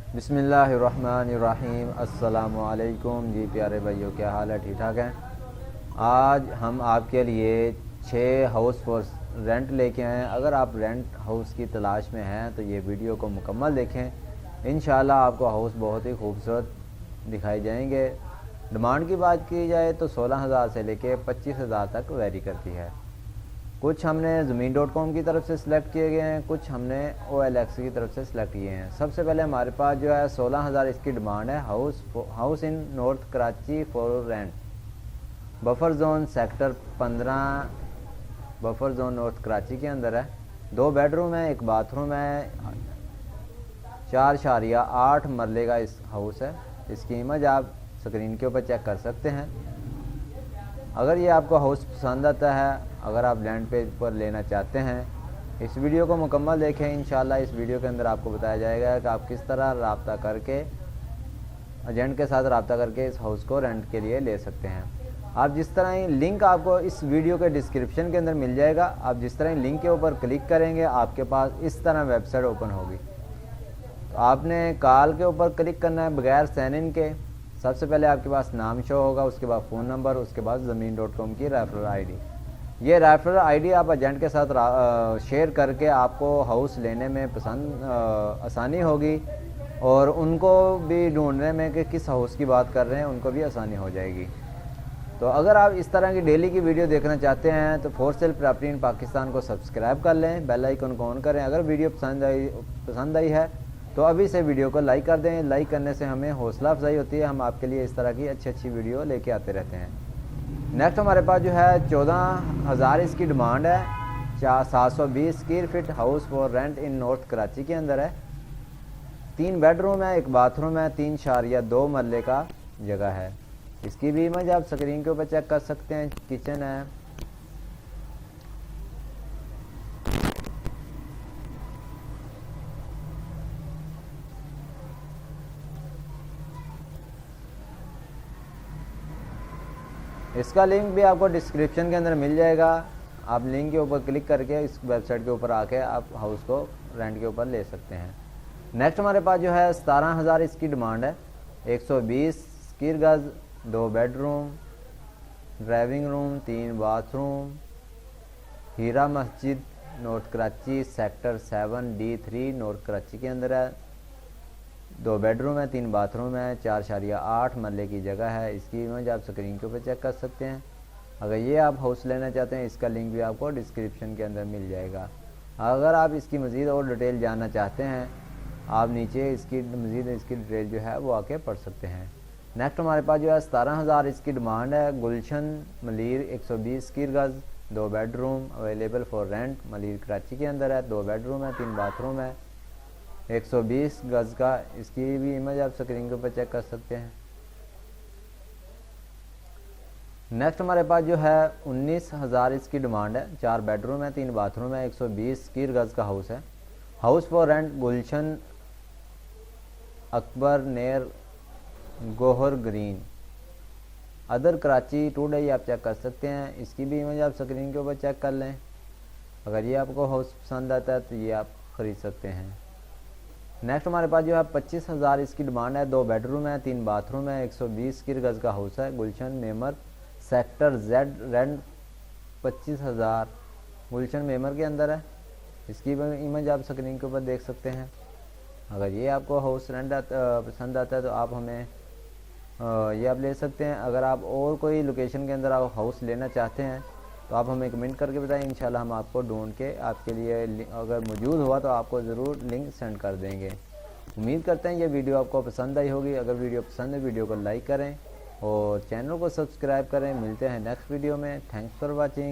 बिस्मिल्लाहिर्रहमानिर्रहीम। अस्सलामुअलैकुम जी प्यारे भाइयों, क्या हाल है? ठीक ठाक हैं। आज हम आपके लिए 6 हाउस फॉर रेंट लेके आए हैं। अगर आप रेंट हाउस की तलाश में हैं तो ये वीडियो को मुकम्मल देखें। इंशाल्लाह आपको हाउस बहुत ही खूबसूरत दिखाई जाएंगे। डिमांड की बात की जाए तो 16,000 से लेके 25,000 तक वेरी करती है। कुछ हमने ज़मीन.com की तरफ से सिलेक्ट किए गए हैं, कुछ हमने OLX की तरफ से सिलेक्ट किए हैं। सबसे पहले हमारे पास जो है 16,000 इसकी डिमांड है। House in north Karachi for rent, buffer zone sector 15, buffer zone north Karachi के अंदर है। 2 बेडरूम है, 1 बाथरूम है, 4.8 मरले का इस हाउस है। इसकी इमेज आप स्क्रीन के ऊपर चेक कर सकते हैं। अगर ये आपको हाउस पसंद आता है, अगर आप लैंड पेज पर लेना चाहते हैं, इस वीडियो को मुकम्मल देखें। इंशाल्लाह इस वीडियो के अंदर आपको बताया जाएगा कि आप किस तरह रब्ता करके एजेंट के साथ रब्ता करके इस हाउस को रेंट के लिए ले सकते हैं। आप जिस तरह ही लिंक आपको इस वीडियो के डिस्क्रिप्शन के अंदर मिल जाएगा। आप जिस तरह ही लिंक के ऊपर क्लिक करेंगे आपके पास इस तरह वेबसाइट ओपन होगी। तो आपने कॉल के ऊपर क्लिक करना है बगैर साइन इन के। सबसे पहले आपके पास नाम शो होगा, उसके बाद फ़ोन नंबर, उसके बाद ज़मीन.com की रेफरल आईडी। ये रेफरल आईडी आप एजेंट के साथ शेयर करके आपको हाउस लेने में आसानी होगी, और उनको भी ढूंढने में कि किस हाउस की बात कर रहे हैं उनको भी आसानी हो जाएगी। तो अगर आप इस तरह की डेली की वीडियो देखना चाहते हैं तो for sale property in Pakistan को सब्सक्राइब कर लें, बेल आइकन को ऑन करें। अगर वीडियो पसंद आई है तो अभी से वीडियो को लाइक कर दें। लाइक करने से हमें हौसला अफजाई होती है, हम आपके लिए इस तरह की अच्छी वीडियो लेके आते रहते हैं। नेक्स्ट हमारे पास जो है 14,000 इसकी डिमांड है। 720 square feet house for rent in north Karachi के अंदर है। 3 बेडरूम है, 1 बाथरूम है, 3.2 मरले का जगह है। इसकी भी इमेज आप स्क्रीन के ऊपर चेक कर सकते हैं। किचन है, इसका लिंक भी आपको डिस्क्रिप्शन के अंदर मिल जाएगा। आप लिंक के ऊपर क्लिक करके इस वेबसाइट के ऊपर आके आप हाउस को रेंट के ऊपर ले सकते हैं। नेक्स्ट हमारे पास जो है 17,000 इसकी डिमांड है। 120 स्क्वायर गज, 2 बेडरूम, ड्राइविंग रूम, 3 बाथरूम, हीरा मस्जिद north Karachi sector 7D3 north Karachi के अंदर है। 2 बेडरूम है, 3 बाथरूम है, 4.8 मरले की जगह है। इसकी इमेज आप स्क्रीन के ऊपर चेक कर सकते हैं। अगर ये आप हाउस लेना चाहते हैं इसका लिंक भी आपको डिस्क्रिप्शन के अंदर मिल जाएगा। अगर आप इसकी मज़ीद और डिटेल जानना चाहते हैं आप नीचे इसकी मज़ीद इसकी डिटेल जो है वो आके पढ़ सकते हैं। नेक्स्ट हमारे पास जो है 17,000 इसकी डिमांड है। गुलशन मलीर 120 स्क्वायर गज, 2 bedroom available for rent, Malir Karachi के अंदर है। 2 बेडरूम है, 3 बाथरूम है, 120 गज का। इसकी भी इमेज आप स्क्रीन के ऊपर चेक कर सकते हैं। नेक्स्ट हमारे पास जो है 19,000 इसकी डिमांड है। 4 बेडरूम है, 3 बाथरूम है, 120 स्क्वायर गज का हाउस है। House for rent Gulshan Akbar Ner Gohar green, other Karachi today आप चेक कर सकते हैं। इसकी भी इमेज आप स्क्रीन के ऊपर चेक कर लें। अगर ये आपको हाउस पसंद आता है तो ये आप ख़रीद सकते हैं। नेक्स्ट हमारे पास जो है 25,000 इसकी डिमांड है। 2 बेडरूम है, 3 बाथरूम है, 120 स्क्वायर गज का हाउस है। गुलशन मेमर सेक्टर Z रेंट 25,000 गुलशन मेमर के अंदर है। इसकी इमेज आप स्क्रीन के ऊपर देख सकते हैं। अगर ये आपको हाउस रेंट पसंद आता है तो आप हमें ये आप ले सकते हैं। अगर आप और कोई लोकेशन के अंदर आप हाउस लेना चाहते हैं तो आप हमें कमेंट करके बताएं। इंशाल्लाह हम आपको ढूंढ के आपके लिए अगर मौजूद हुआ तो आपको ज़रूर लिंक सेंड कर देंगे। उम्मीद करते हैं ये वीडियो आपको पसंद आई होगी। अगर वीडियो पसंद है वीडियो को लाइक करें और चैनल को सब्सक्राइब करें। मिलते हैं नेक्स्ट वीडियो में। Thanks for watching.